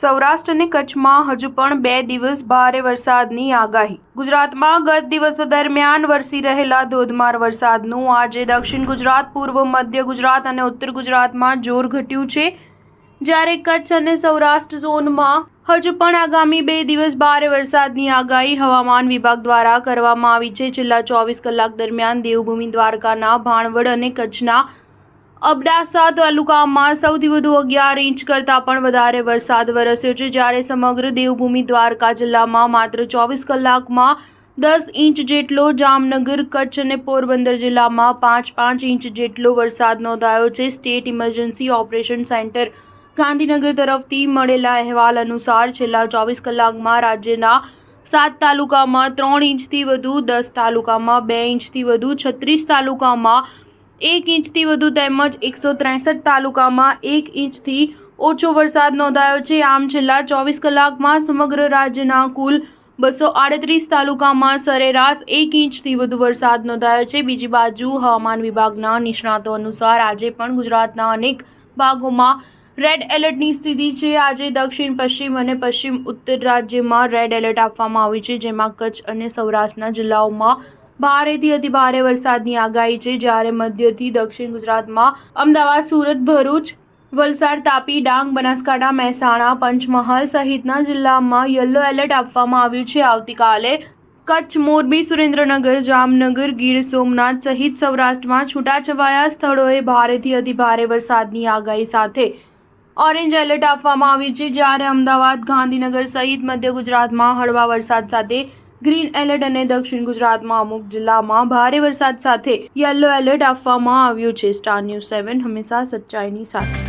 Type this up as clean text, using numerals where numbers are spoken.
સૌરાષ્ટ્ર અને કચ્છમાં હજુ પણ 2 દિવસ ભારે વરસાદની આગાહી. ગુજરાતમાં ગત દિવસો દરમિયાન વરસી રહેલા ધોધમાર વરસાદનું આજે દક્ષિણ ગુજરાત, પૂર્વ મધ્ય ગુજરાત અને ઉત્તર ગુજરાતમાં જોર ઘટ્યું છે, જ્યારે કચ્છ અને સૌરાષ્ટ્ર ઝોનમાં હજુ પણ આગામી 2 દિવસ ભારે વરસાદની આગાહી હવામાન વિભાગ દ્વારા કરવામાં આવી છે. છેલ્લા 24 કલાક દરમિયાન દેવભૂમિ દ્વારકાના ભાણવડ અને કચ્છના અબડાસા તાલુકામાં સૌથી વધુ 11 ઇંચ કરતાં પણ વધારે વરસાદ વરસ્યો છે, જ્યારે સમગ્ર દેવભૂમિ દ્વારકા જિલ્લામાં માત્ર 24 કલાકમાં 10 ઇંચ જેટલો, જામનગર, કચ્છ અને પોરબંદર જિલ્લામાં 5 ઇંચ જેટલો વરસાદ નોંધાયો છે. State emergency operation centre Gandhinagar તરફથી મળેલા અહેવાલ અનુસાર છેલ્લા 24 કલાકમાં રાજ્યના 7 તાલુકામાં 3 ઇંચથી વધુ, 10 તાલુકામાં 2 ઇંચથી વધુ, 36 તાલુકામાં 1 ઇંચથી વધુ તેમજ 163 તાલુકામાં 1 ઇંચથી ઓછો વરસાદ નોંધાયો છે. આમ છેલ્લા 24 કલાકમાં સમગ્ર રાજ્યના કુલ 238 તાલુકામાં સરેરાશ 1 ઇંચથી વધુ વરસાદ નોંધાયો છે. બીજી બાજુ હવામાન વિભાગના નિષ્ણાતો અનુસાર આજે પણ ગુજરાતના અનેક ભાગોમાં રેડ એલર્ટની સ્થિતિ છે. આજે દક્ષિણ પશ્ચિમ અને પશ્ચિમ ઉત્તર રાજ્યમાં રેડ એલર્ટ આપવામાં આવ્યું છે, જેમાં કચ્છ અને સૌરાષ્ટ્રના જિલ્લાઓમાં ભારેથી અતિભારે વરસાદની આગાહી છે, જ્યારે મધ્યથી દક્ષિણ ગુજરાતમાં અમદાવાદ, સુરત, ભરૂચ, વલસાડ, તાપી, ડાંગ, બનાસકાંઠા, મહેસાણા, પંચમહાલ સહિતના જિલ્લામાં યલો એલર્ટ આપવામાં આવ્યું છે. આવતીકાલે કચ્છ, મોરબી, સુરેન્દ્રનગર, જામનગર, ગીર સોમનાથ સહિત સૌરાષ્ટ્રમાં છૂટાછવાયા સ્થળોએ ભારેથી અતિભારે વરસાદની આગાહી સાથે ઓરેન્જ એલર્ટ આપવામાં આવ્યું છે, જ્યારે અમદાવાદ, ગાંધીનગર સહિત મધ્ય ગુજરાતમાં હળવા વરસાદ સાથે ગ્રીન એલર્ટ અને દક્ષિણ ગુજરાતમાં અમુક જિલ્લામાં ભારે વરસાદ સાથે યલો એલર્ટ આપવામાં આવ્યું છે. સ્ટાર ન્યૂઝ 7 હંમેશા સચ્ચાઈની સાથે.